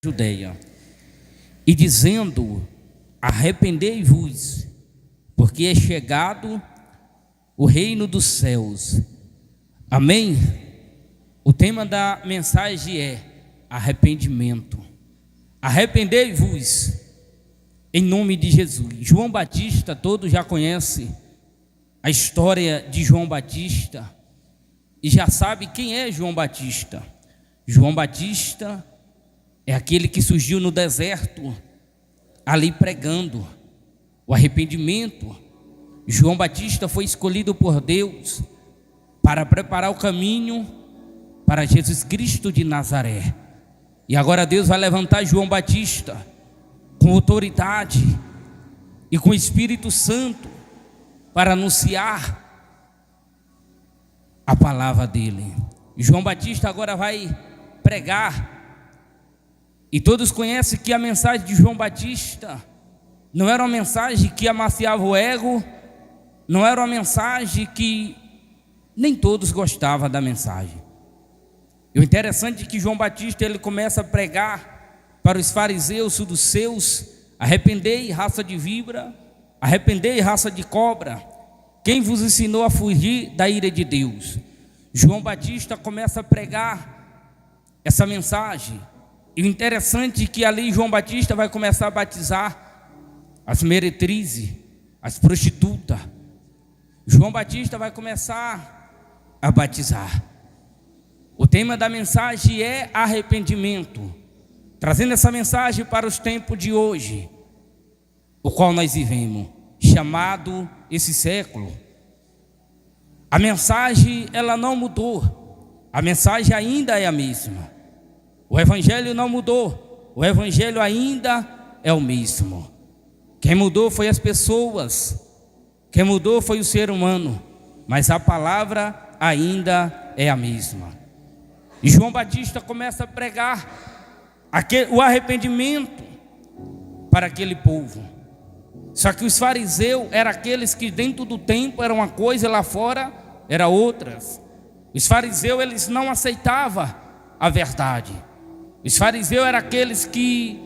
Judeia, e dizendo: arrependei-vos, porque é chegado o reino dos céus. Amém? O tema da mensagem é arrependimento. Arrependei-vos em nome de Jesus. João Batista, todos já conhecem a história de João Batista e já sabe quem é João Batista. João Batista é aquele que surgiu no deserto, ali pregando o arrependimento. João Batista foi escolhido por Deus para preparar o caminho para Jesus Cristo de Nazaré. E agora Deus vai levantar João Batista com autoridade e com o Espírito Santo para anunciar a palavra dele. João Batista agora vai pregar. E todos conhecem que a mensagem de João Batista não era uma mensagem que amaciava o ego, não era uma mensagem que nem todos gostavam da mensagem. E o interessante é que João Batista ele começa a pregar para os fariseus, saduceus: arrependei, raça de víbora, arrependei, raça de cobra, quem vos ensinou a fugir da ira de Deus? João Batista começa a pregar essa mensagem. E o interessante é que ali João Batista vai começar a batizar as meretrizes, as prostitutas. João Batista vai começar a batizar. O tema da mensagem é arrependimento, trazendo essa mensagem para os tempos de hoje, o qual nós vivemos, chamado esse século. A mensagem ela não mudou, a mensagem ainda é a mesma. O evangelho não mudou, o evangelho ainda é o mesmo. Quem mudou foi as pessoas, quem mudou foi o ser humano, mas a palavra ainda é a mesma. E João Batista começa a pregar o arrependimento para aquele povo. Só que os fariseus eram aqueles que dentro do templo era uma coisa e lá fora era outras. Os fariseus eles não aceitavam a verdade. Os fariseus eram aqueles que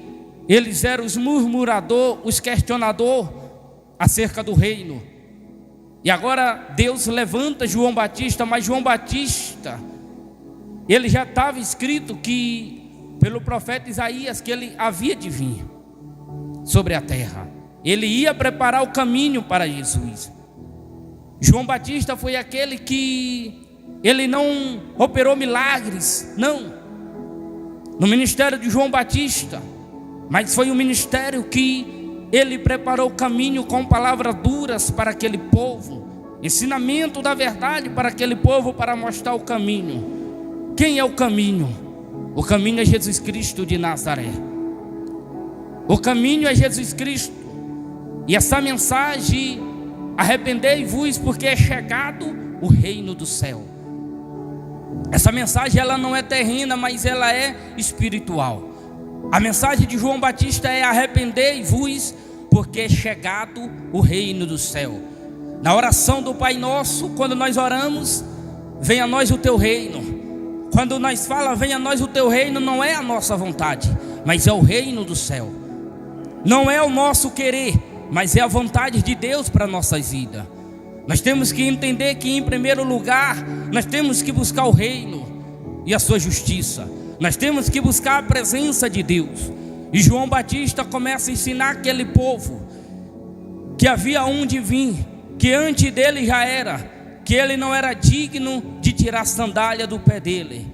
eles eram os murmuradores, os questionadores acerca do reino. E agora Deus levanta João Batista, mas João Batista, ele já estava escrito que pelo profeta Isaías que ele havia de vir sobre a terra. Ele ia preparar o caminho para Jesus. João Batista foi aquele que ele não operou milagres, não, no ministério de João Batista, mas foi um ministério que ele preparou o caminho com palavras duras para aquele povo, ensinamento da verdade para aquele povo, para mostrar o caminho. Quem é o caminho? O caminho é Jesus Cristo de Nazaré. O caminho é Jesus Cristo. E essa mensagem: arrependei-vos, porque é chegado o reino do céu. Essa mensagem ela não é terrena, mas ela é espiritual. A mensagem de João Batista é: arrependei-vos, porque é chegado o reino do céu. Na oração do Pai Nosso, quando nós oramos, venha a nós o teu reino. Quando nós falamos venha a nós o teu reino, não é a nossa vontade, mas é o reino do céu. Não é o nosso querer, mas é a vontade de Deus para nossas vidas. Nós temos que entender que em primeiro lugar nós temos que buscar o reino e a sua justiça. Nós temos que buscar a presença de Deus. E João Batista começa a ensinar aquele povo que havia um de vir, que antes dele já era, que ele não era digno de tirar a sandália do pé dele.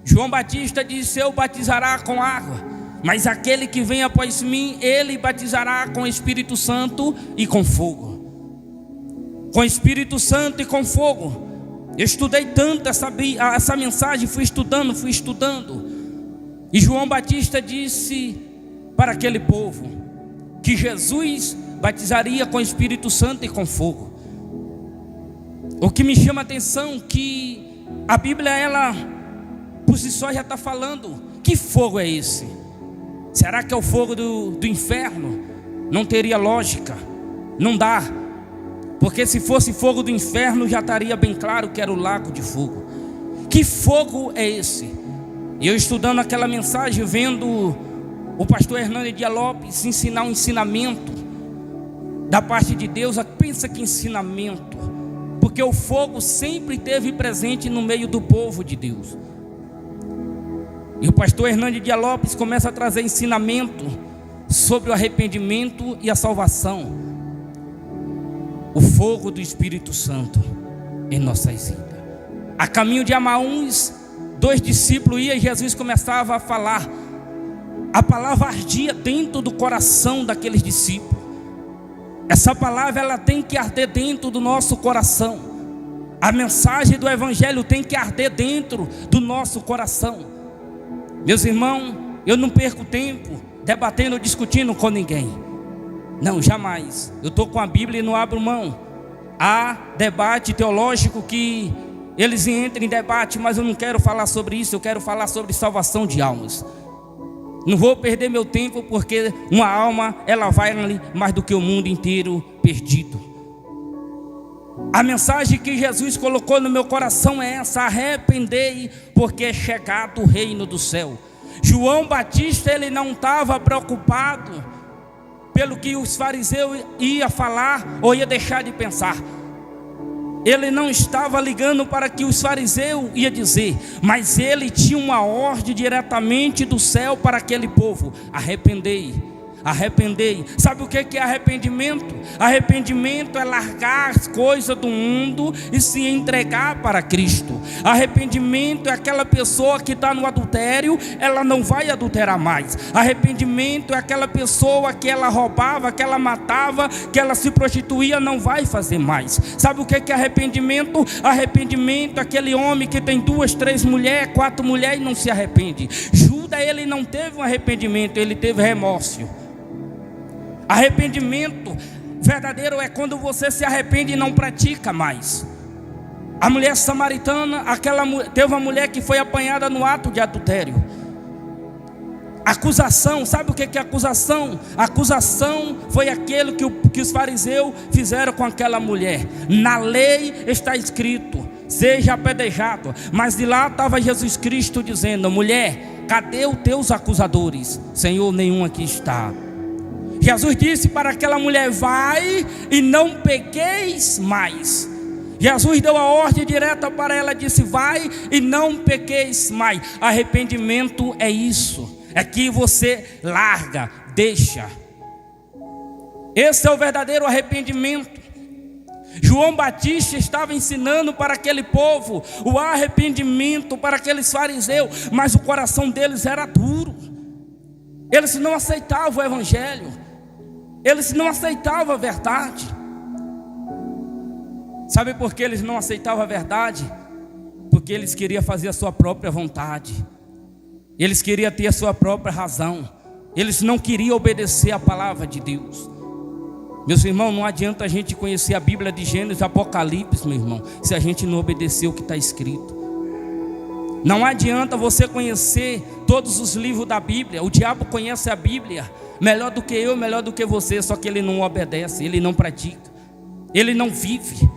João Batista disse: eu batizará com água, mas aquele que vem após mim, ele batizará com o Espírito Santo e com fogo. Com Espírito Santo e com fogo. Eu estudei tanto essa mensagem, fui estudando. E João Batista disse para aquele povo que Jesus batizaria com Espírito Santo e com fogo. O que me chama a atenção é que a Bíblia, ela por si só já está falando: que fogo é esse? Será que é o fogo do inferno? Não teria lógica, não dá. Porque se fosse fogo do inferno, já estaria bem claro que era o lago de fogo. Que fogo é esse? E eu estudando aquela mensagem, vendo o pastor Hernani Dias Lopes ensinar um ensinamento da parte de Deus. Pensa que ensinamento, porque o fogo sempre esteve presente no meio do povo de Deus. E o pastor Hernani Dias Lopes começa a trazer ensinamento sobre o arrependimento e a salvação, o fogo do Espírito Santo em nossas vidas. A caminho de Amaús, 2 discípulos iam e Jesus começava a falar. A palavra ardia dentro do coração daqueles discípulos. Essa palavra, ela tem que arder dentro do nosso coração. A mensagem do Evangelho tem que arder dentro do nosso coração. Meus irmãos, eu não perco tempo debatendo ou discutindo com ninguém. Não, jamais. Eu estou com a Bíblia e não abro mão. Há debate teológico que eles entram em debate, mas eu não quero falar sobre isso. Eu quero falar sobre salvação de almas. Não vou perder meu tempo, porque uma alma, ela vale mais do que o mundo inteiro perdido. A mensagem que Jesus colocou no meu coração é essa: arrependei, porque é chegado o reino do céu. João Batista, ele não estava preocupado pelo que os fariseus iam falar ou ia deixar de pensar. Ele não estava ligando para que os fariseus iam dizer, mas ele tinha uma ordem diretamente do céu para aquele povo: arrependei, arrependei. Sabe o que é arrependimento? Arrependimento é largar as coisas do mundo e se entregar para Cristo. Arrependimento é aquela pessoa que está no adultério, ela não vai adulterar mais. Arrependimento é aquela pessoa que ela roubava, que ela matava, que ela se prostituía, não vai fazer mais. Sabe o que é arrependimento? Arrependimento é aquele homem que tem 2, 3 mulheres, 4 mulheres e não se arrepende. Judas, ele não teve um arrependimento, ele teve remorso. Arrependimento verdadeiro é quando você se arrepende e não pratica mais. A mulher samaritana, teve uma mulher que foi apanhada no ato de adultério. Acusação, sabe o que é acusação? Acusação foi aquilo que os fariseus fizeram com aquela mulher. Na lei está escrito: seja apedrejado. Mas de lá estava Jesus Cristo dizendo: mulher, cadê os teus acusadores? Senhor, nenhum aqui está. Jesus disse para aquela mulher: vai e não pequeis mais. Jesus deu a ordem direta para ela, disse: vai e não pequeis mais. Arrependimento é isso, é que você larga, deixa. Esse é o verdadeiro arrependimento. João Batista estava ensinando para aquele povo o arrependimento, para aqueles fariseus, mas o coração deles era duro. Eles não aceitavam o Evangelho, eles não aceitavam a verdade. Sabe por que eles não aceitavam a verdade? Porque eles queriam fazer a sua própria vontade, eles queriam ter a sua própria razão, eles não queriam obedecer a palavra de Deus. Meus irmãos, não adianta a gente conhecer a Bíblia de Gênesis e Apocalipse, meu irmão, se a gente não obedecer o que está escrito. Não adianta você conhecer todos os livros da Bíblia. O diabo conhece a Bíblia melhor do que eu, melhor do que você, só que ele não obedece, ele não pratica, ele não vive.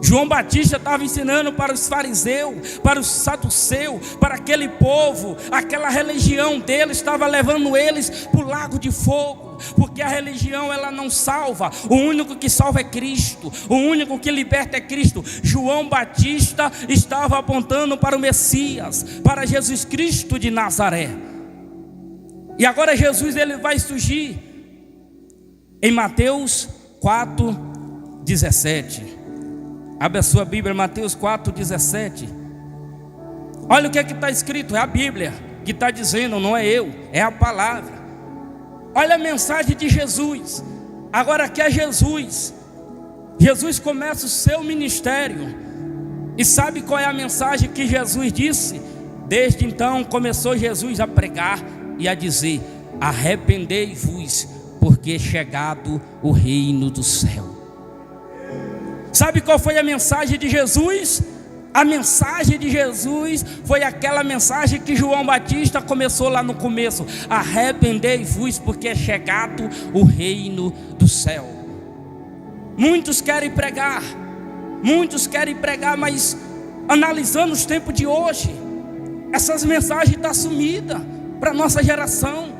João Batista estava ensinando para os fariseus, para os saduceus, para aquele povo. Aquela religião deles estava levando eles para o lago de fogo, porque a religião, ela não salva. O único que salva é Cristo, o único que liberta é Cristo. João Batista estava apontando para o Messias, para Jesus Cristo de Nazaré. E agora Jesus, ele vai surgir em Mateus 4:17. Abre a sua Bíblia, Mateus 4:17. Olha o que está escrito, é a Bíblia que está dizendo, não é eu, é a palavra. Olha a mensagem de Jesus. Agora aqui é Jesus. Jesus começa o seu ministério. E sabe qual é a mensagem que Jesus disse? Desde então começou Jesus a pregar e a dizer: arrependei-vos, porque é chegado o reino do céu. Sabe qual foi a mensagem de Jesus? A mensagem de Jesus foi aquela mensagem que João Batista começou lá no começo: arrependei-vos, porque é chegado o reino do céu. Muitos querem pregar, mas analisando os tempos de hoje, essas mensagens estão sumidas. para a nossa geração.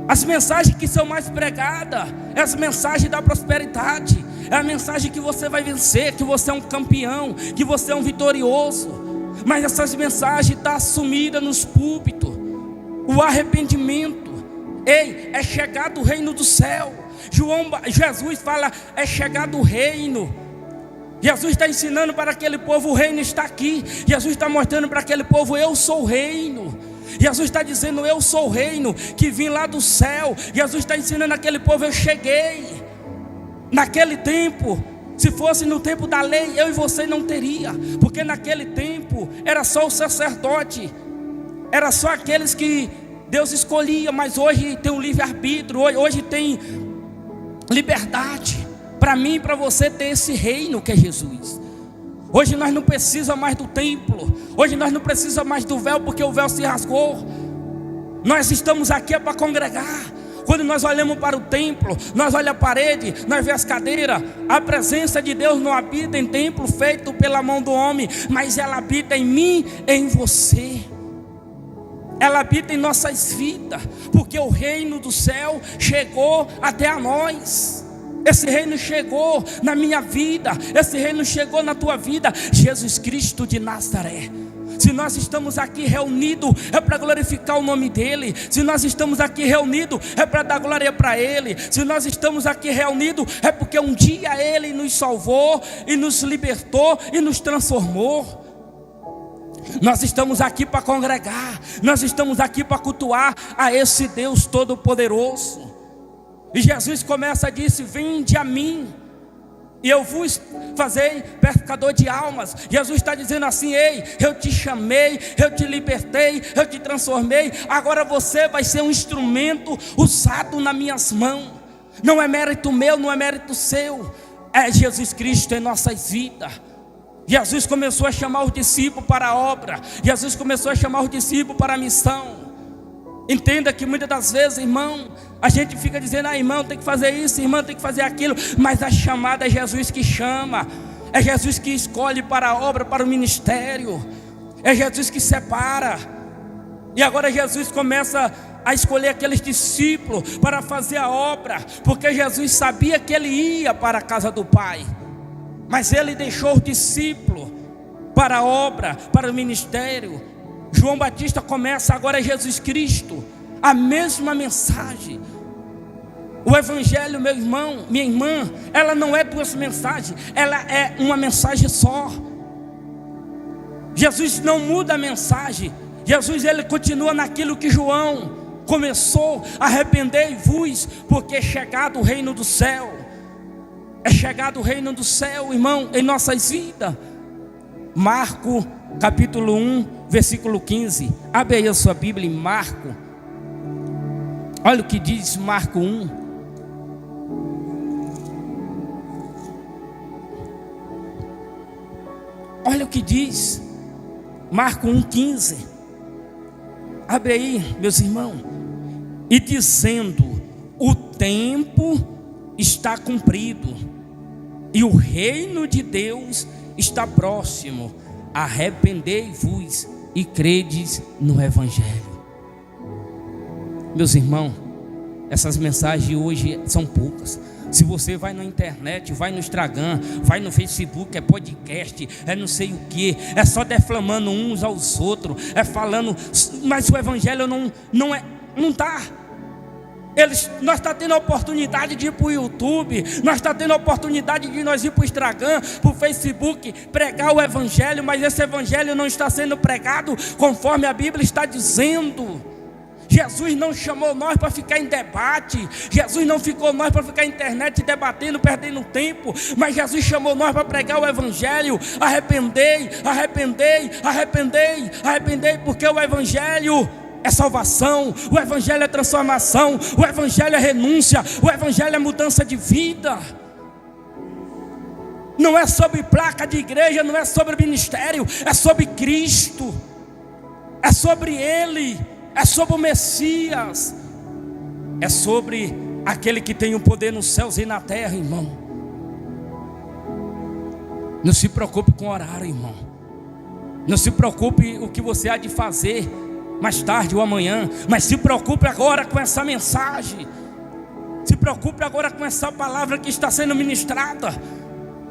As mensagens que são mais pregadas é as mensagens da prosperidade, é a mensagem que você vai vencer, que você é um campeão, que você é um vitorioso. Mas essas mensagens estão sumidas nos púlpitos. O arrependimento, ei, é chegado o reino do céu. Jesus fala, é chegado o reino. Jesus está ensinando para aquele povo, o reino está aqui. Jesus está mostrando para aquele povo, eu sou o reino. Jesus está dizendo, eu sou o reino que vim lá do céu. Jesus está ensinando aquele povo, eu cheguei. Naquele tempo, se fosse no tempo da lei, eu e você não teria, porque naquele tempo era só o sacerdote, era só aqueles que Deus escolhia. Mas hoje tem um livre-arbítrio, hoje tem liberdade para mim e para você ter esse reino que é Jesus. Hoje nós não precisamos mais do templo, hoje nós não precisamos mais do véu, porque o véu se rasgou. Nós estamos aqui para congregar. Quando nós olhamos para o templo, nós olhamos a parede, nós vemos as cadeiras. A presença de Deus não habita em templo feito pela mão do homem, mas ela habita em mim, em você. Ela habita em nossas vidas, porque o reino do céu chegou até a nós. Esse reino chegou na minha vida, esse reino chegou na tua vida. Jesus Cristo de Nazaré. Se nós estamos aqui reunidos, é para glorificar o nome dEle. Se nós estamos aqui reunidos, é para dar glória para Ele. Se nós estamos aqui reunidos, é porque um dia Ele nos salvou e nos libertou e nos transformou. Nós estamos aqui para congregar, nós estamos aqui para cultuar a esse Deus Todo-Poderoso. E Jesus começa a dizer, vinde a mim, e eu vos fazei pescador de almas. Jesus está dizendo assim, ei, eu te chamei, eu te libertei, eu te transformei. Agora você vai ser um instrumento usado nas minhas mãos. Não é mérito meu, não é mérito seu, é Jesus Cristo em nossas vidas. Jesus começou a chamar os discípulos para a obra, Jesus começou a chamar os discípulos para a missão. Entenda que muitas das vezes, irmão, a gente fica dizendo, irmão, tem que fazer isso, irmão, tem que fazer aquilo. Mas a chamada é Jesus que chama, é Jesus que escolhe para a obra, para o ministério, é Jesus que separa. E agora Jesus começa a escolher aqueles discípulos para fazer a obra, porque Jesus sabia que ele ia para a casa do Pai, mas ele deixou os discípulos para a obra, para o ministério. João Batista começa, agora é Jesus Cristo, a mesma mensagem. O evangelho, meu irmão, minha irmã, ela não é duas mensagens, ela é uma mensagem só. Jesus não muda a mensagem. Jesus, ele continua naquilo que João começou, arrependei-vos, porque é chegado o reino do céu. É chegado o reino do céu, irmão, em nossas vidas. Marcos capítulo 1, versículo 15. Abre aí a sua Bíblia em Marcos. Olha o que diz Marcos 1. Olha o que diz Marcos 1, 15. Abre aí, meus irmãos. E dizendo, o tempo está cumprido e o reino de Deus está próximo. Arrependei-vos e credes no evangelho. Meus irmãos, essas mensagens de hoje são poucas. Se você vai na internet, vai no Instagram, vai no Facebook, é podcast, é não sei o que, é só deflamando uns aos outros, é falando, mas o evangelho não está. Nós estamos tendo a oportunidade de ir para o YouTube, nós estamos tendo a oportunidade de nós ir para o Instagram, para o Facebook, pregar o evangelho, mas esse evangelho não está sendo pregado conforme a Bíblia está dizendo. Jesus não chamou nós para ficar em debate, Jesus não ficou nós para ficar na internet debatendo, perdendo tempo, mas Jesus chamou nós para pregar o evangelho. Arrependei, arrependei, arrependei, arrependei, porque o evangelho é salvação, o evangelho é transformação, o evangelho é renúncia, o evangelho é mudança de vida. Não é sobre placa de igreja, não é sobre ministério, é sobre Cristo, é sobre Ele, é sobre o Messias, é sobre aquele que tem o poder nos céus e na terra, irmão. Não se preocupe com o horário, irmão. Não se preocupe o que você há de fazer, mais tarde ou amanhã, mas se preocupe agora com essa mensagem. Se preocupe agora com essa palavra que está sendo ministrada,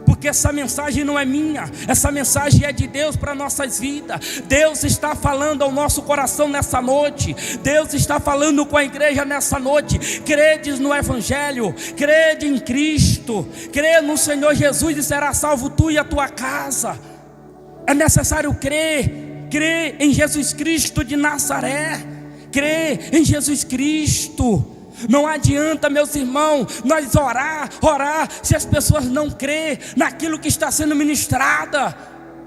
porque essa mensagem não é minha, essa mensagem é de Deus para nossas vidas. Deus está falando ao nosso coração nessa noite. Deus está falando com a igreja nessa noite. Credes no Evangelho, crede em Cristo, crê no Senhor Jesus e será salvo tu e a tua casa. É necessário crer em Jesus Cristo de Nazaré, crer em Jesus Cristo. Não adianta, meus irmãos, nós orar, se as pessoas não crêem naquilo que está sendo ministrada.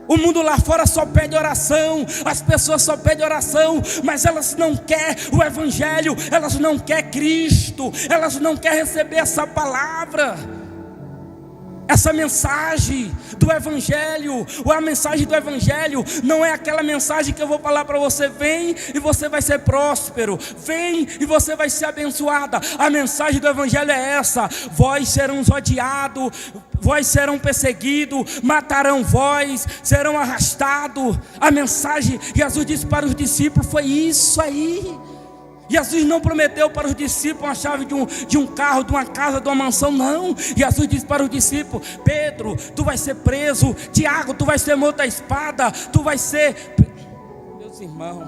O mundo lá fora só pede oração, as pessoas só pedem oração, mas elas não querem o Evangelho, elas não querem Cristo, elas não querem receber essa palavra. Essa mensagem do Evangelho, ou a mensagem do Evangelho, não é aquela mensagem que eu vou falar para você: vem e você vai ser próspero, vem e você vai ser abençoada. A mensagem do Evangelho é essa: vós serão odiados, vós serão perseguidos, matarão vós, serão arrastados. A mensagem, Jesus disse para os discípulos, foi isso aí. Jesus não prometeu para os discípulos a chave de um carro, de uma casa, de uma mansão, não. Jesus disse para os discípulos: Pedro, tu vai ser preso. Tiago, tu vai ser morto à espada. Tu vai ser... Meus irmãos,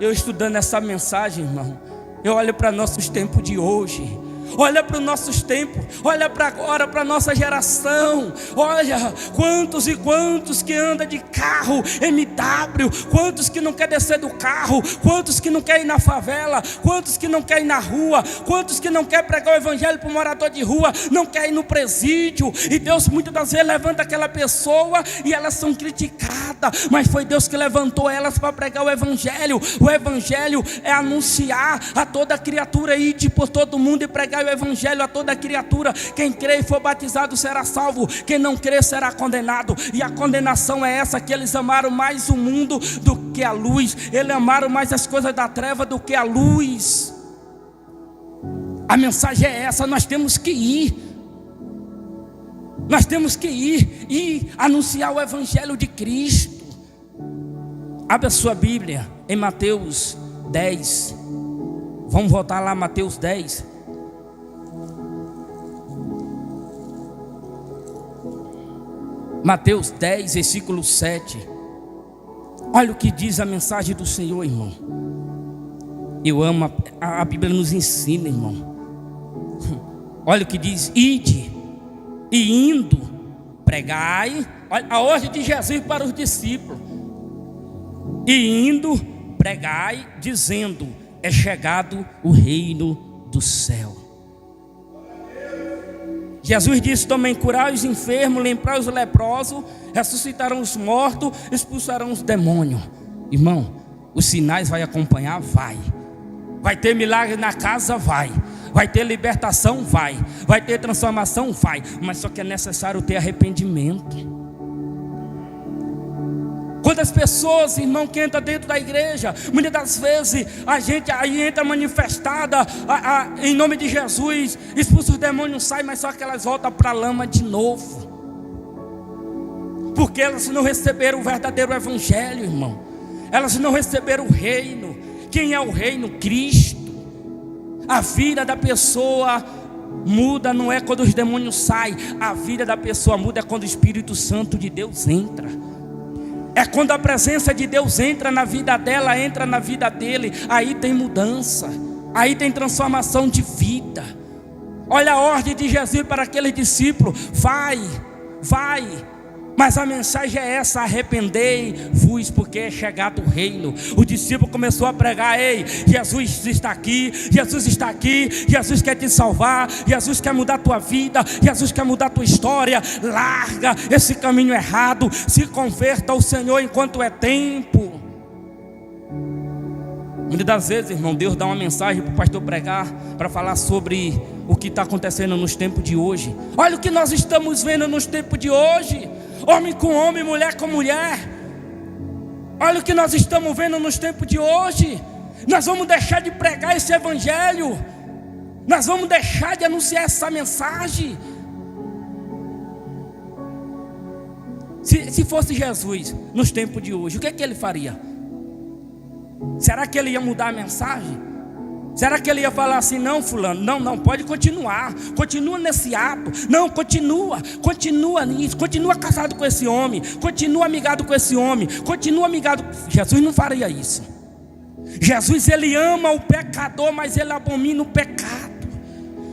eu estudando essa mensagem, irmão, eu olho para nossos tempos de hoje. Olha para os nossos tempos, olha para agora, para a nossa geração. Olha quantos e quantos que andam de carro MW, quantos que não quer descer do carro, quantos que não quer ir na favela, quantos que não quer ir na rua, quantos que não quer pregar o Evangelho para o morador de rua, não quer ir no presídio. E Deus muitas das vezes levanta aquela pessoa e elas são criticadas, mas foi Deus que levantou elas para pregar o Evangelho. O Evangelho é anunciar a toda criatura, ir por todo mundo e pregar o Evangelho a toda criatura. Quem crê e for batizado será salvo, quem não crê será condenado. E a condenação é essa: que eles amaram mais o mundo do que a luz, eles amaram mais as coisas da treva do que a luz. A mensagem é essa: nós temos que ir, nós temos que ir e anunciar o Evangelho de Cristo. Abra sua Bíblia em Mateus 10. Vamos voltar lá, Mateus 10. Mateus 10, versículo 7. Olha o que diz a mensagem do Senhor, irmão. Eu amo, a Bíblia nos ensina, irmão. Olha o que diz: ide, e indo, pregai. Olha a ordem de Jesus para os discípulos: e indo, pregai, dizendo: é chegado o reino do céu. Jesus disse também: curai os enfermos, limprai os leprosos, ressuscitarão os mortos, expulsarão os demônios. Irmão, os sinais vai acompanhar? Vai ter milagre na casa? Vai ter libertação? Vai ter transformação? Mas só que é necessário ter arrependimento. Quantas pessoas, irmão, que entram dentro da igreja, muitas das vezes a gente aí entra manifestada em nome de Jesus, expulsa os demônios, sai, mas só que elas voltam para a lama de novo, porque elas não receberam o verdadeiro Evangelho, irmão. Elas não receberam o reino. Quem é o reino? Cristo. A vida da pessoa muda não é quando os demônios saem, a vida da pessoa muda é quando o Espírito Santo de Deus entra. É quando a presença de Deus entra na vida dela, entra na vida dele. Aí tem mudança, aí tem transformação de vida. Olha a ordem de Jesus para aquele discípulo: vai. Mas a mensagem é essa: arrependei-vos, porque é chegado o reino. O discípulo começou a pregar: ei, Jesus está aqui, Jesus está aqui, Jesus quer te salvar, Jesus quer mudar a tua vida, Jesus quer mudar a tua história. Larga esse caminho errado, se converta ao Senhor enquanto é tempo. Muitas das vezes, irmão, Deus dá uma mensagem para o pastor pregar, para falar sobre o que está acontecendo nos tempos de hoje. Olha o que nós estamos vendo nos tempos de hoje: homem com homem, mulher com mulher. Olha o que nós estamos vendo nos tempos de hoje. Nós vamos deixar de pregar esse Evangelho, nós vamos deixar de anunciar essa mensagem. Se fosse Jesus nos tempos de hoje, o que é que ele faria? Será que ele ia mudar a mensagem? Será que ele ia falar assim: não, fulano, não, pode continuar, continua nesse ato, não, continua nisso, continua casado com esse homem, continua amigado com esse homem, continua amigado. Jesus não faria isso. Jesus, ele ama o pecador, mas ele abomina o pecado.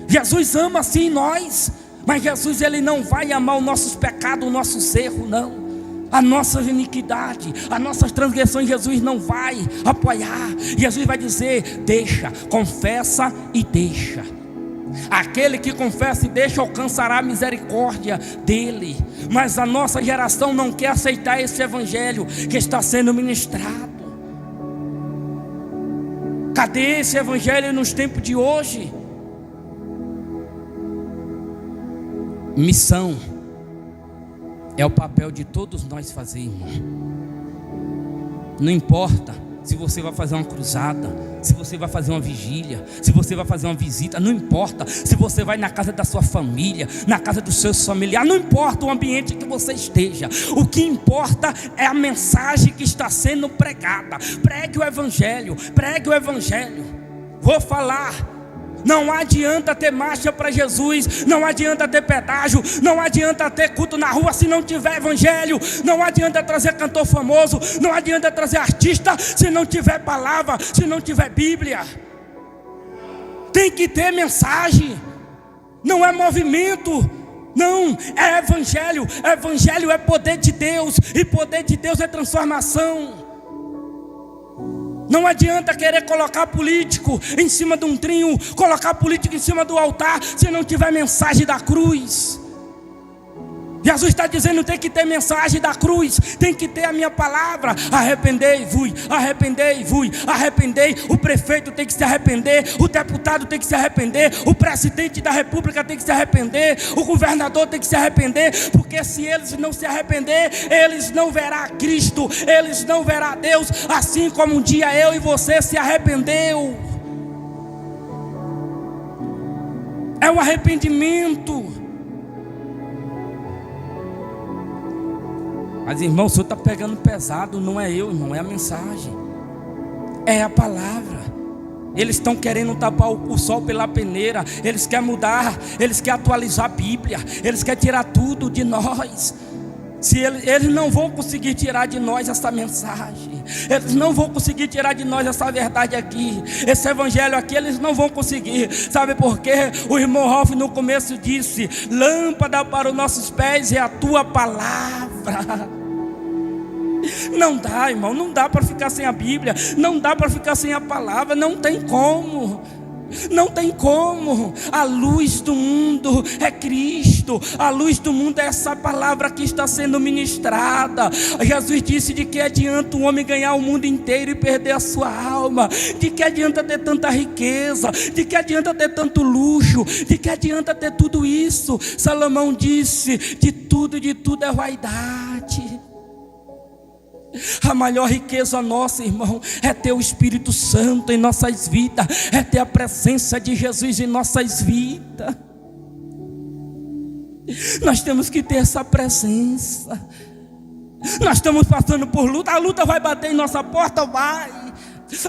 Jesus ama sim nós, mas Jesus, ele não vai amar os nossos pecados, o nosso erro, não. A nossa iniquidade, as nossas transgressões, Jesus não vai apoiar. Jesus vai dizer: deixa, confessa e deixa. Aquele que confessa e deixa alcançará a misericórdia dele. Mas a nossa geração não quer aceitar esse evangelho que está sendo ministrado. Cadê esse evangelho nos tempos de hoje? Missão é o papel de todos nós fazermos. Não importa se você vai fazer uma cruzada, se você vai fazer uma vigília, se você vai fazer uma visita, não importa se você vai na casa da sua família, na casa dos seus familiares, não importa o ambiente que você esteja. O que importa é a mensagem que está sendo pregada. Pregue o evangelho, pregue o evangelho. Vou falar. Não adianta ter marcha para Jesus, não adianta ter pedágio, não adianta ter culto na rua se não tiver evangelho, não adianta trazer cantor famoso, não adianta trazer artista se não tiver palavra, se não tiver Bíblia. Tem que ter mensagem, não é movimento, não, é evangelho. Evangelho é poder de Deus, e poder de Deus é transformação. Não adianta querer colocar político em cima de um trinho, colocar político em cima do altar, se não tiver mensagem da cruz. Jesus está dizendo: tem que ter mensagem da cruz, tem que ter a minha palavra. Arrependei-vos, arrependei-vos, arrependei. O prefeito tem que se arrepender, o deputado tem que se arrepender, o presidente da república tem que se arrepender, o governador tem que se arrepender, porque se eles não se arrepender, eles não verão Cristo, eles não verão Deus, assim como um dia eu e você se arrependeu. É o arrependimento. Mas irmão, o senhor está pegando pesado. Não é eu, irmão, é a mensagem, é a palavra. Eles estão querendo tapar o sol pela peneira. Eles querem mudar, eles querem atualizar a Bíblia, eles querem tirar tudo de nós. Se eles não vão conseguir tirar de nós essa mensagem, eles não vão conseguir tirar de nós essa verdade aqui, esse evangelho aqui, eles não vão conseguir. Sabe por quê? O irmão Ralph no começo disse: lâmpada para os nossos pés é a tua palavra. Não dá, irmão, não dá para ficar sem a Bíblia, não dá para ficar sem a palavra, não tem como. Não tem como. A luz do mundo é Cristo. A luz do mundo é essa palavra que está sendo ministrada. Jesus disse: de que adianta um homem ganhar o mundo inteiro e perder a sua alma? De que adianta ter tanta riqueza? De que adianta ter tanto luxo? De que adianta ter tudo isso? Salomão disse: de tudo é vaidade. A maior riqueza nossa, irmão, é ter o Espírito Santo em nossas vidas, é ter a presença de Jesus em nossas vidas. Nós temos que ter essa presença. Nós estamos passando por luta, a luta vai bater em nossa porta, vai.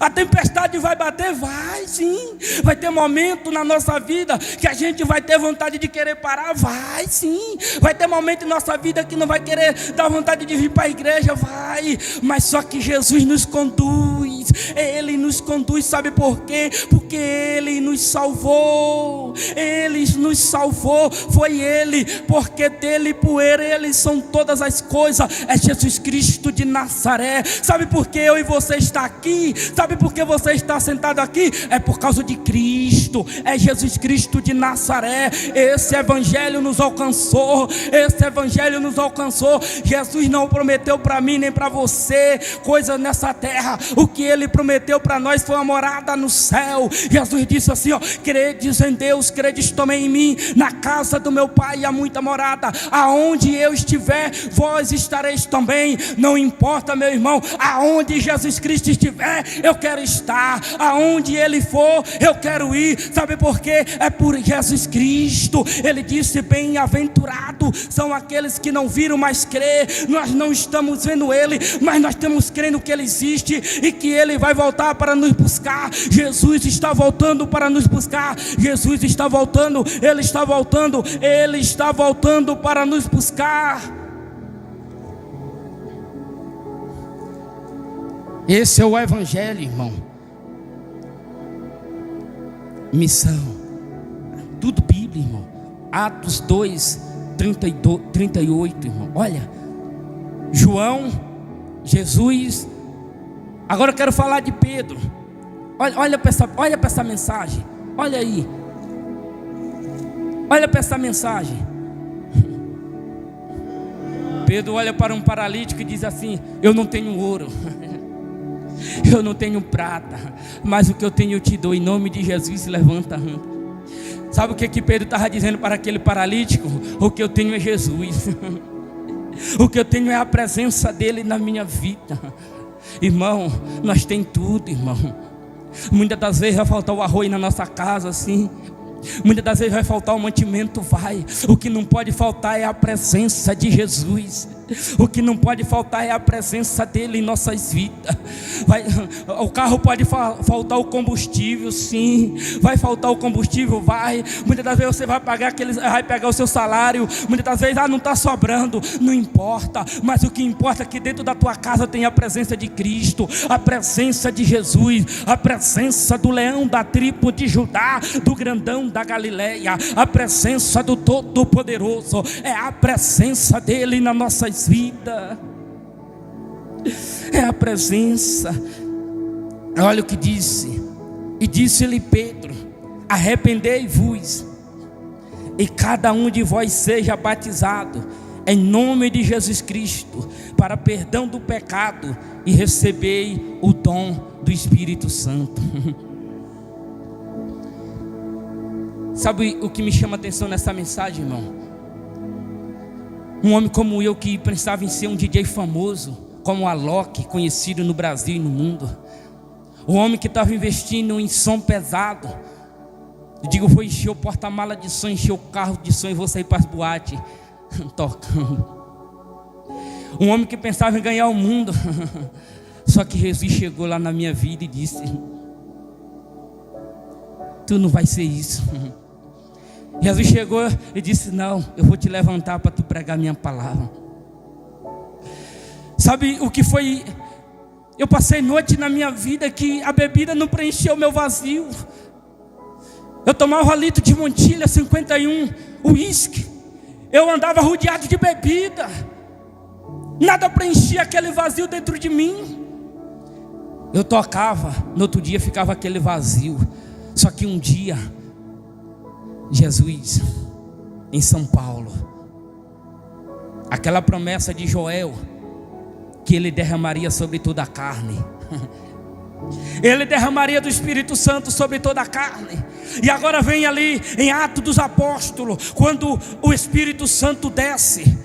A tempestade vai bater, vai sim. Vai ter momento na nossa vida que a gente vai ter vontade de querer parar, vai sim. Vai ter momento em nossa vida que não vai querer dar vontade de vir para a igreja, vai. Mas só que Jesus nos conduz, Ele nos conduz, sabe por quê? Porque Ele nos salvou. Ele nos salvou, foi Ele, porque dele e por Ele são todas as coisas. É Jesus Cristo de Nazaré. Sabe por que eu e você está aqui? Sabe por que você está sentado aqui? É por causa de Cristo. É Jesus Cristo de Nazaré. Esse evangelho nos alcançou. Esse evangelho nos alcançou. Jesus não prometeu para mim nem para você coisa nessa terra. O que Ele prometeu para nós foi uma morada no céu. Jesus disse assim, ó: credes em Deus, credes também em mim. Na casa do meu Pai há muita morada. Aonde eu estiver, vós estareis também. Não importa, meu irmão, aonde Jesus Cristo estiver, eu quero estar. Aonde Ele for, eu quero ir. Sabe por quê? É por Jesus Cristo. Ele disse: bem-aventurados são aqueles que não viram, mas crê. Nós não estamos vendo Ele, mas nós estamos crendo que Ele existe e que Ele vai voltar para nos buscar. Jesus está voltando para nos buscar. Jesus está voltando, Ele está voltando, Ele está voltando para nos buscar. Esse é o Evangelho, irmão. Missão, tudo Bíblia, irmão. Atos 2, 38, irmão. Olha, João, Jesus. Agora eu quero falar de Pedro. Olha para essa mensagem. Olha aí. Olha para essa mensagem. Pedro olha para um paralítico e diz assim: eu não tenho ouro, eu não tenho prata, mas o que eu tenho eu te dou. Em nome de Jesus, se levanta. Sabe o que Pedro estava dizendo para aquele paralítico? O que eu tenho é Jesus. O que eu tenho é a presença dele na minha vida. Irmão, nós temos tudo, irmão. Muitas das vezes vai faltar o arroz na nossa casa, assim. Muitas das vezes vai faltar o mantimento, vai. O que não pode faltar é a presença de Jesus. O que não pode faltar é a presença dele em nossas vidas. O carro pode faltar o combustível, sim. Vai faltar o combustível, vai. Muitas das vezes você vai pegar o seu salário. Muitas das vezes não está sobrando. Não importa. Mas o que importa é que dentro da tua casa tem a presença de Cristo, a presença de Jesus, a presença do leão da tribo de Judá, do grandão da Galileia, a presença do Todo-Poderoso. É a presença dele na nossas vidas. É a presença. Olha o que disse. E disse-lhe Pedro: arrependei-vos, e cada um de vós seja batizado em nome de Jesus Cristo, para perdão do pecado, e recebei o dom do Espírito Santo. Sabe o que me chama a atenção nessa mensagem, irmão? Um homem como eu, que pensava em ser um DJ famoso, como o Alok, conhecido no Brasil e no mundo. Um homem que estava investindo em som pesado. Eu digo, vou encher o porta-mala de som, encher o carro de som e vou sair para as boates tocando. Um homem que pensava em ganhar o mundo. Só que Jesus chegou lá na minha vida e disse: tu não vai ser isso. Jesus chegou e disse: não, eu vou te levantar para tu pregar minha palavra. Sabe o que foi? Eu passei noite na minha vida que a bebida não preencheu o meu vazio. Eu tomava litro de Montilha 51, uísque. Eu andava rodeado de bebida. Nada preenchia aquele vazio dentro de mim. Eu tocava, no outro dia ficava aquele vazio. Só que um dia, Jesus, em São Paulo, aquela promessa de Joel, que ele derramaria sobre toda a carne. Ele derramaria do Espírito Santo sobre toda a carne. E agora vem ali em Atos dos Apóstolos, quando o Espírito Santo desce.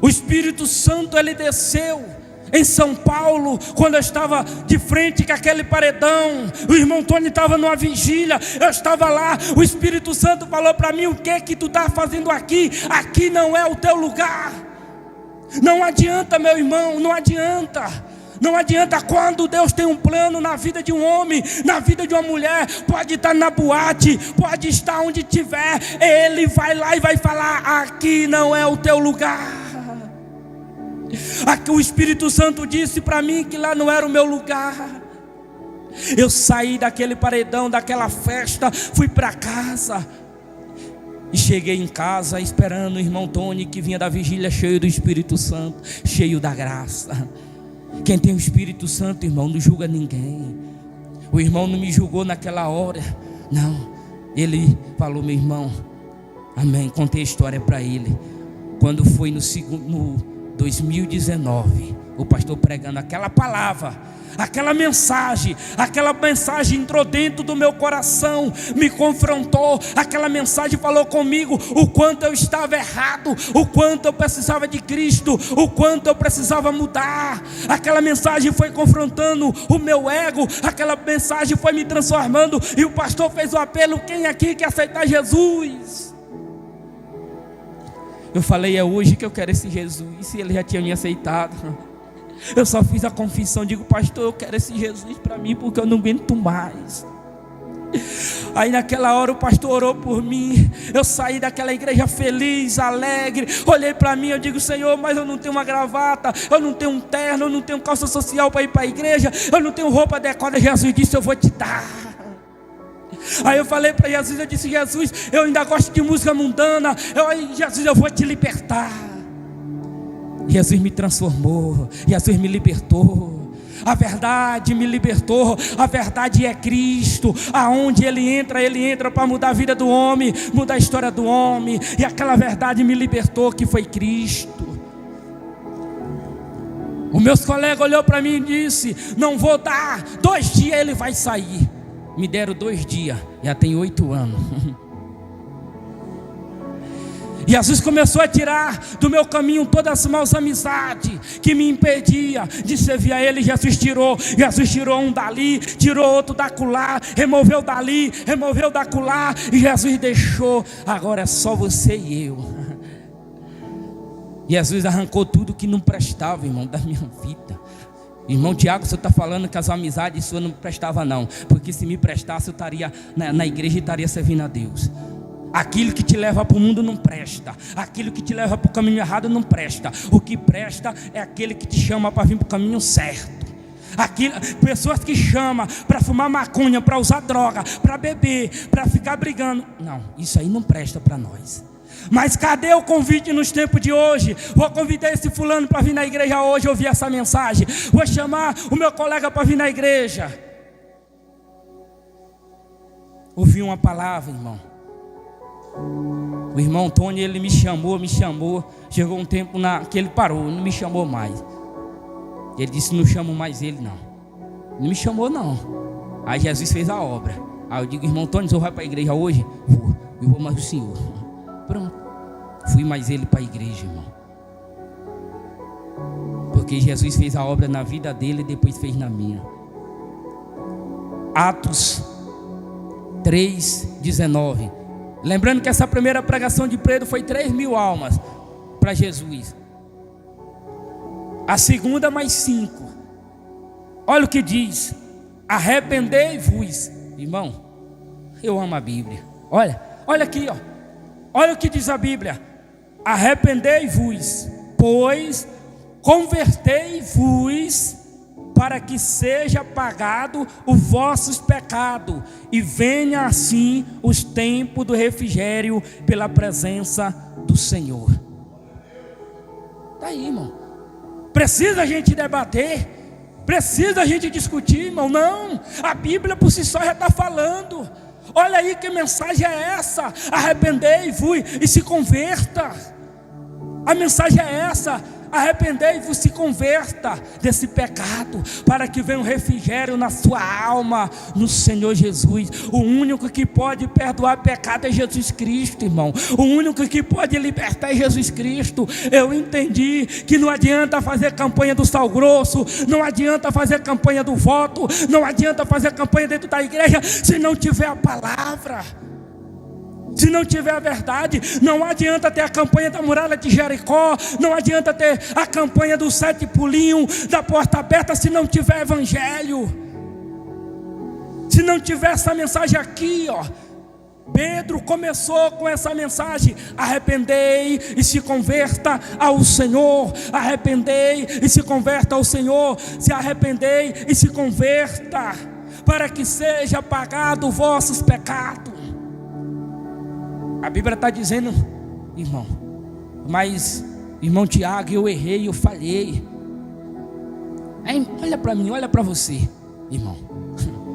O Espírito Santo, ele desceu em São Paulo, quando eu estava de frente com aquele paredão. O irmão Tony estava numa vigília, eu estava lá. O Espírito Santo falou para mim: o que tu está fazendo aqui? Aqui não é o teu lugar. Não adianta, meu irmão, não adianta. Não adianta. Quando Deus tem um plano na vida de um homem, na vida de uma mulher, pode estar na boate, pode estar onde estiver, Ele vai lá e vai falar: aqui não é o teu lugar. Aqui o Espírito Santo disse para mim que lá não era o meu lugar. Eu saí daquele paredão, daquela festa, fui para casa. E cheguei em casa esperando o irmão Tony, que vinha da vigília cheio do Espírito Santo, cheio da graça. Quem tem o Espírito Santo, irmão, não julga ninguém. O irmão não me julgou naquela hora, não. Ele falou: meu irmão, amém. Contei a história para ele. Quando foi no 2019, o pastor pregando aquela palavra, aquela mensagem entrou dentro do meu coração, me confrontou. Aquela mensagem falou comigo o quanto eu estava errado, o quanto eu precisava de Cristo, o quanto eu precisava mudar. Aquela mensagem foi confrontando o meu ego, aquela mensagem foi me transformando. E o pastor fez o apelo: quem aqui quer aceitar Jesus? Eu falei: é hoje que eu quero esse Jesus. E ele já tinha me aceitado. Eu só fiz a confissão, digo: pastor, eu quero esse Jesus para mim, porque eu não aguento mais. Aí naquela hora o pastor orou por mim. Eu saí daquela igreja feliz, alegre. Olhei para mim, eu digo: Senhor, mas eu não tenho uma gravata, eu não tenho um terno, eu não tenho calça social para ir para a igreja, eu não tenho roupa adequada. Jesus disse: eu vou te dar. Aí eu falei para Jesus, eu disse: Jesus, eu ainda gosto de música mundana. Jesus, eu vou te libertar. Jesus me transformou, Jesus me libertou. A verdade me libertou. A verdade é Cristo. Aonde Ele entra para mudar a vida do homem, mudar a história do homem. E aquela verdade me libertou, que foi Cristo. Os meus colegas olhou para mim e disse: não vou dar, 2 dias ele vai sair. Me deram 2 dias, já tem 8 anos. Jesus começou a tirar do meu caminho todas as maus amizades que me impedia de servir a Ele. Jesus tirou um dali, tirou outro da acolá, removeu dali, removeu da acolá, e Jesus deixou. Agora é só você e eu. Jesus arrancou tudo que não prestava, irmão, da minha vida. Irmão Tiago, você está falando que as amizades suas não prestavam, não, porque se me prestasse eu estaria na igreja e estaria servindo a Deus. Aquilo que te leva para o mundo não presta. Aquilo que te leva para o caminho errado não presta. O que presta é aquele que te chama para vir para o caminho certo. Pessoas que chamam para fumar maconha, para usar droga, para beber, para ficar brigando. Não, isso aí não presta para nós. Mas cadê o convite nos tempos de hoje? Vou convidar esse fulano para vir na igreja hoje ouvir essa mensagem. Vou chamar o meu colega para vir na igreja. Ouvi uma palavra, irmão. O irmão Tony, ele me chamou. Chegou um tempo que ele parou, não me chamou mais. Ele disse: não chamo mais ele, não. Não me chamou, não. Aí Jesus fez a obra. Aí eu digo: irmão Tony, o senhor vai para a igreja hoje? Vou. Eu vou mais o senhor. Pronto. Fui mais ele para a igreja, irmão. Porque Jesus fez a obra na vida dele e depois fez na minha. Atos 3:19. Lembrando que essa primeira pregação de Pedro foi 3.000 almas para Jesus. A segunda mais 5. Olha o que diz: arrependei-vos. Irmão, eu amo a Bíblia. Olha aqui, ó. Olha o que diz a Bíblia: arrependei-vos, pois convertei-vos, para que seja pagado os vossos pecados, e venha assim os tempos do refrigério pela presença do Senhor. Está aí, irmão. Precisa a gente debater, precisa a gente discutir, irmão. Não, a Bíblia por si só já está falando. Olha aí que mensagem é essa: arrependei-vos e se converta. A mensagem é essa: arrependei-vos, se converta desse pecado, para que venha um refrigério na sua alma, no Senhor Jesus. O único que pode perdoar pecado é Jesus Cristo, irmão. O único que pode libertar é Jesus Cristo. Eu entendi que não adianta fazer campanha do sal grosso, não adianta fazer campanha do voto, não adianta fazer campanha dentro da igreja, se não tiver a palavra, se não tiver a verdade. Não adianta ter a campanha da muralha de Jericó, não adianta ter a campanha dos 7 pulinhos, da porta aberta, se não tiver evangelho, se não tiver essa mensagem aqui, ó. Pedro começou com essa mensagem: arrependei e se converta ao Senhor. Arrependei e se converta ao Senhor. Se arrependei e se converta, para que seja pagado os vossos pecados. A Bíblia está dizendo, irmão, mas irmão Tiago, eu errei, eu falhei. Aí, olha para mim, olha para você, irmão.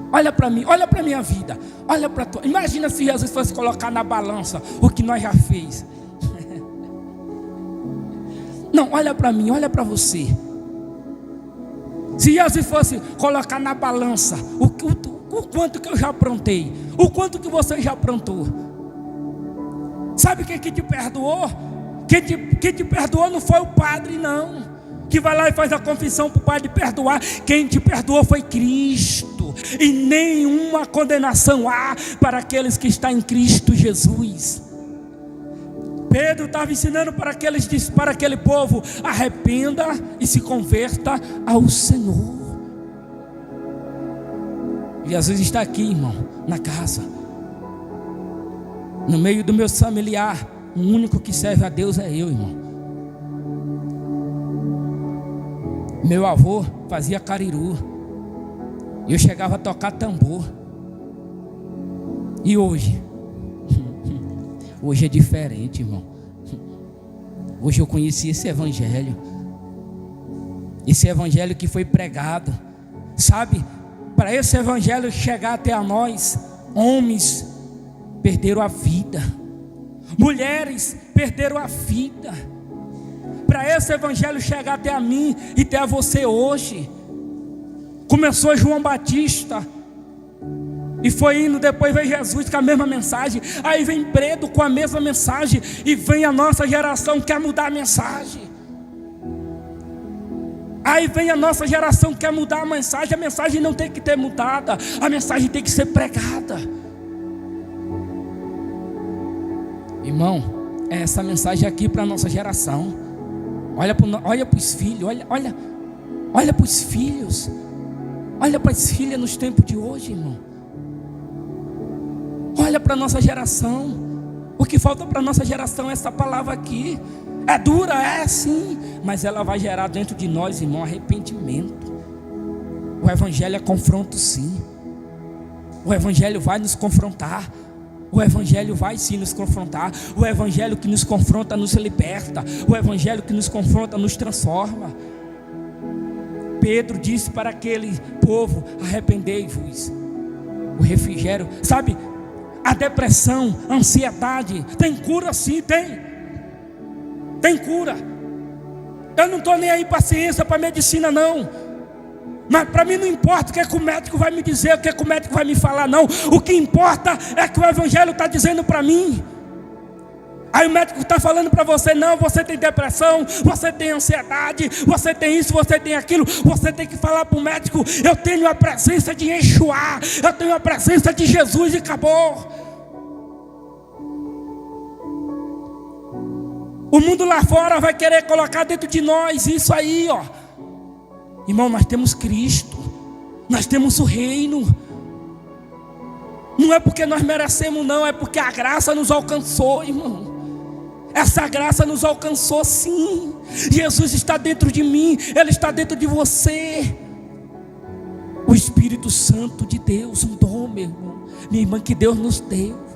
Olha para mim, olha para a minha vida, olha para tua. Imagina se Jesus fosse colocar na balança o que nós já fez. Não, olha para mim, olha para você. Se Jesus fosse colocar na balança o quanto que eu já aprontei, o quanto que você já aprontou. Sabe quem que te perdoou? Quem te perdoou não foi o padre, não, que vai lá e faz a confissão para o padre perdoar. Quem te perdoou foi Cristo. E nenhuma condenação há para aqueles que estão em Cristo Jesus. Pedro estava ensinando para aquele povo: arrependa e se converta ao Senhor. Jesus está aqui, irmão, na casa, no meio do meu familiar. O único que serve a Deus é eu, irmão. Meu avô fazia cariru, e eu chegava a tocar tambor. E hoje é diferente, irmão. Hoje eu conheci esse evangelho que foi pregado, sabe? Para esse evangelho chegar até a nós, homens perderam a vida, mulheres perderam a vida. Para esse evangelho chegar até a mim e até a você hoje, começou João Batista, e foi indo, depois veio Jesus com a mesma mensagem, aí vem Pedro com a mesma mensagem, e vem a nossa geração que quer mudar a mensagem. Aí vem a nossa geração que quer mudar a mensagem não tem que ter mudada, a mensagem tem que ser pregada. Irmão, é essa mensagem aqui para a nossa geração. Olha para os filhos, olha para os filhos, olha para as filhas nos tempos de hoje, irmão. Olha para a nossa geração. O que falta para a nossa geração é essa palavra aqui. É dura, é sim, mas ela vai gerar dentro de nós, irmão, arrependimento. O evangelho é confronto, sim. O evangelho vai nos confrontar. O evangelho vai sim nos confrontar. O evangelho que nos confronta nos liberta. O evangelho que nos confronta nos transforma. Pedro disse para aquele povo: arrependei-vos. O refrigério, sabe? A depressão, a ansiedade, tem cura sim, tem cura. Eu não estou nem aí para a ciência, para a medicina não. Mas para mim não importa o que é que o médico vai me dizer, o que é que o médico vai me falar, não. O que importa é que o evangelho está dizendo para mim. Aí o médico está falando para você: não, você tem depressão, você tem ansiedade, você tem isso, você tem aquilo. Você tem que falar para o médico: eu tenho a presença de Yeshua, eu tenho a presença de Jesus, e acabou. O mundo lá fora vai querer colocar dentro de nós isso aí, ó. Irmão, nós temos Cristo, nós temos o reino. Não é porque nós merecemos, não, é porque a graça nos alcançou, irmão. Essa graça nos alcançou sim. Jesus está dentro de mim, Ele está dentro de você. O Espírito Santo de Deus, um dom, meu irmão, minha irmã, que Deus nos deu.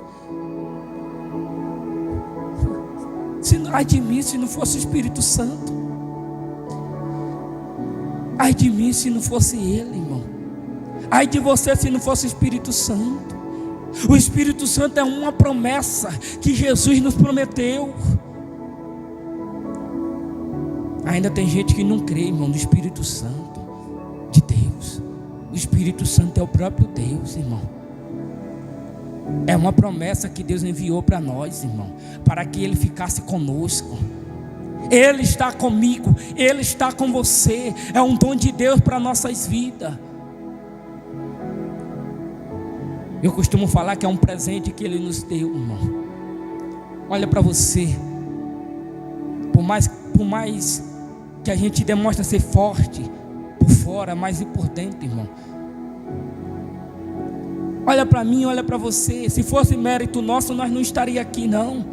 Ai de mim se não fosse o Espírito Santo. Ai de mim se não fosse Ele, irmão. Ai de você se não fosse o Espírito Santo. O Espírito Santo é uma promessa que Jesus nos prometeu. Ainda tem gente que não crê, irmão, no Espírito Santo de Deus. O Espírito Santo é o próprio Deus, irmão. É uma promessa que Deus enviou para nós, irmão, para que Ele ficasse conosco. Ele está comigo, Ele está com você. É um dom de Deus para nossas vidas. Eu costumo falar que é um presente que Ele nos deu, irmão. Olha para você. Por mais que a gente demonstre ser forte por fora, mas e por dentro, irmão. Olha para mim, olha para você. Se fosse mérito nosso, nós não estaríamos aqui, não.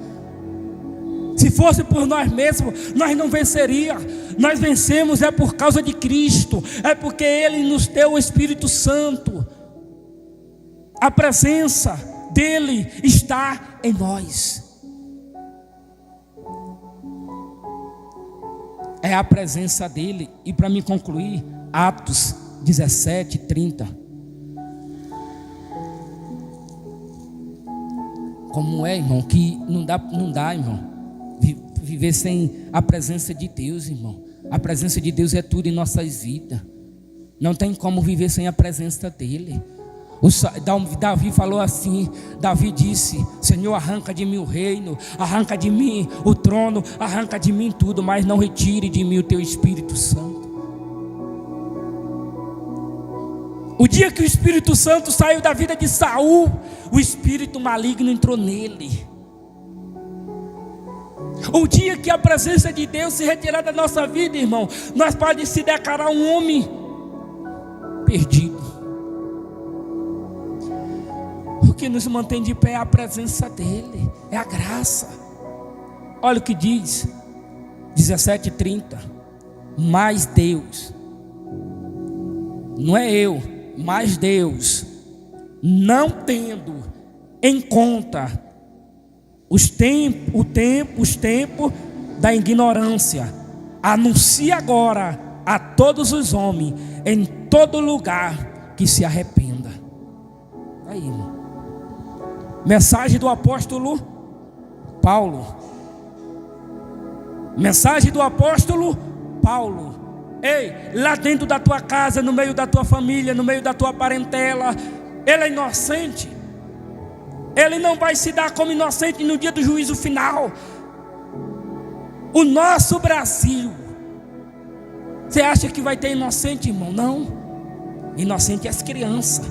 Se fosse por nós mesmos, nós não venceríamos. Nós vencemos é por causa de Cristo. É porque Ele nos deu o Espírito Santo. A presença dEle está em nós. É a presença dEle. E para me concluir, Atos 17, 30. Como é, irmão, que não dá, irmão, viver sem a presença de Deus, irmão. A presença de Deus é tudo em nossas vidas. Não tem como viver sem a presença dEle. Davi falou assim, Davi disse: Senhor, arranca de mim o reino, arranca de mim o trono, arranca de mim tudo, mas não retire de mim o teu Espírito Santo. O dia que o Espírito Santo saiu da vida de Saul, o espírito maligno entrou nele. O dia que a presença de Deus se retirar da nossa vida, irmão, nós podemos se declarar um homem perdido. O que nos mantém de pé é a presença dEle, é a graça. Olha o que diz 17:30. Mas Deus, não é eu, mas Deus, não tendo em conta os tempos da ignorância, anuncia agora a todos os homens em todo lugar que se arrependa. Aí, irmão. Mensagem do apóstolo Paulo. Mensagem do apóstolo Paulo. Ei, lá dentro da tua casa, no meio da tua família, no meio da tua parentela, ele é inocente. Ele não vai se dar como inocente no dia do juízo final. O nosso Brasil, você acha que vai ter inocente, irmão? Não. Inocente é as crianças,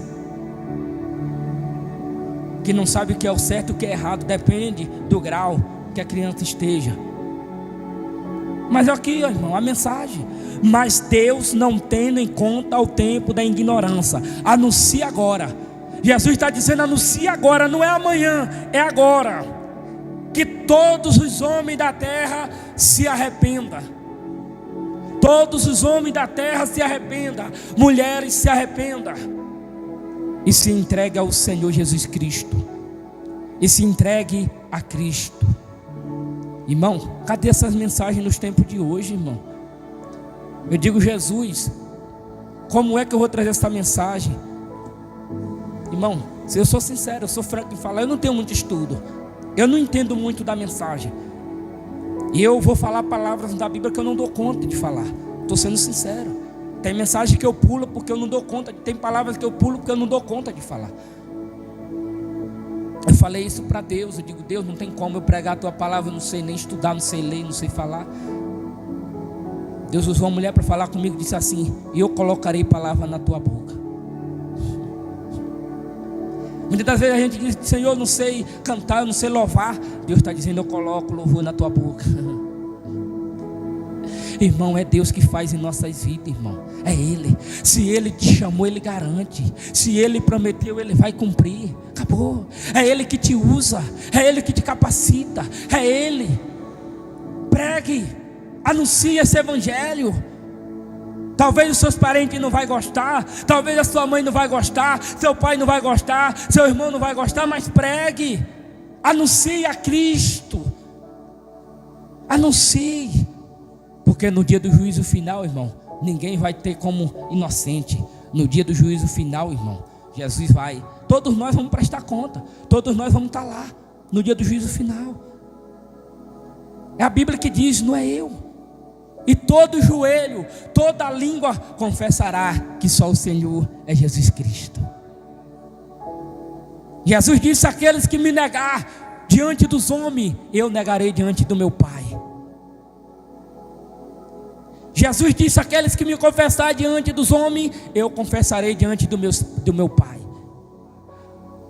que não sabe o que é o certo e o que é errado. Depende do grau que a criança esteja. Mas aqui, irmão, a mensagem. Mas Deus não tendo em conta o tempo da ignorância, anuncia agora. Jesus está dizendo: anuncia agora, não é amanhã, é agora, que todos os homens da terra se arrependam. Todos os homens da terra se arrependam. Mulheres se arrependam e se entregue ao Senhor Jesus Cristo, e se entregue a Cristo. Irmão, cadê essas mensagens nos tempos de hoje, irmão? Eu digo: Jesus, como é que eu vou trazer essa mensagem? Irmão, se eu sou sincero, eu sou franco em falar, eu não tenho muito estudo, eu não entendo muito da mensagem, e eu vou falar palavras da Bíblia que eu não dou conta de falar. Estou sendo sincero. Tem mensagem que eu pulo porque eu não dou conta, tem palavras que eu pulo porque eu não dou conta de falar. Eu falei isso para Deus, eu digo: Deus, não tem como eu pregar a tua palavra, eu não sei nem estudar, não sei ler, não sei falar. Deus usou uma mulher para falar comigo, disse assim: e eu colocarei palavra na tua boca. Muitas das vezes a gente diz: Senhor, eu não sei cantar, eu não sei louvar. Deus está dizendo: eu coloco louvor na tua boca. Irmão, é Deus que faz em nossas vidas, irmão. É Ele. Se Ele te chamou, Ele garante. Se Ele prometeu, Ele vai cumprir. Acabou. É Ele que te usa, é Ele que te capacita, é Ele. Pregue, anuncie esse evangelho. Talvez os seus parentes não vão gostar, talvez a sua mãe não vai gostar, seu pai não vai gostar, seu irmão não vai gostar, mas pregue, anuncie a Cristo, anuncie, porque no dia do juízo final, irmão, ninguém vai ter como inocente. No dia do juízo final, irmão, Jesus vai, todos nós vamos prestar conta, todos nós vamos estar lá no dia do juízo final. É a Bíblia que diz, não é eu. E todo joelho, toda língua confessará que só o Senhor é Jesus Cristo. Jesus disse: aqueles que me negar diante dos homens, eu negarei diante do meu Pai. Jesus disse: aqueles que me confessar diante dos homens, eu confessarei diante do meu Pai.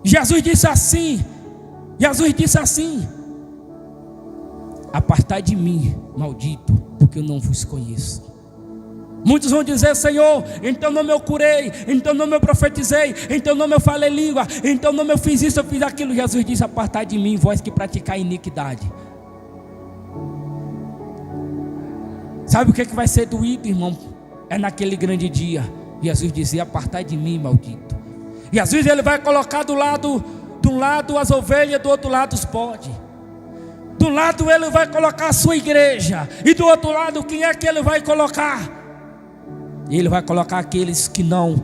Jesus disse assim: apartai de mim, maldito, porque eu não vos conheço. Muitos vão dizer: Senhor, em teu nome eu curei, em teu nome eu profetizei, em teu nome eu falei língua, em teu nome eu fiz isso, eu fiz aquilo. Jesus disse: apartai de mim, vós que praticai iniquidade. Sabe o que vai ser doído, irmão? É naquele grande dia. Jesus dizia: apartai de mim, maldito. Jesus, ele vai colocar de um lado as ovelhas, do outro lado os bodes. Do lado ele vai colocar a sua igreja, e do outro lado quem é que ele vai colocar? Ele vai colocar aqueles que não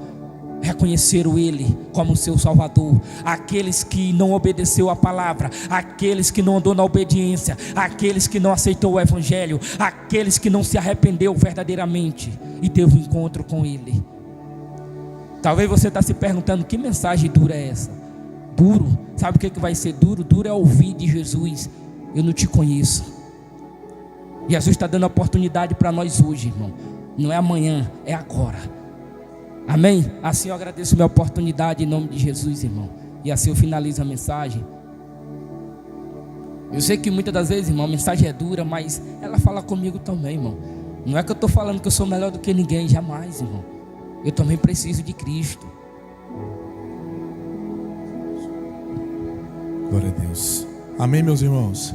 reconheceram ele como seu Salvador, aqueles que não obedeceu a palavra, aqueles que não andou na obediência, aqueles que não aceitou o evangelho, aqueles que não se arrependeu verdadeiramente e teve um encontro com ele. Talvez você está se perguntando: que mensagem dura é essa? Duro, sabe o que vai ser duro? Duro é ouvir de Jesus: eu não te conheço. Jesus está dando oportunidade para nós hoje, irmão. Não é amanhã, é agora. Amém? Assim eu agradeço a minha oportunidade em nome de Jesus, irmão. E assim eu finalizo a mensagem Eu sei que muitas das vezes, irmão, a mensagem é dura, mas ela fala comigo também, irmão. Não é que eu estou falando que eu sou melhor do que ninguém, jamais, irmão. Eu também preciso de Cristo. Glória a Deus. Amém, meus irmãos?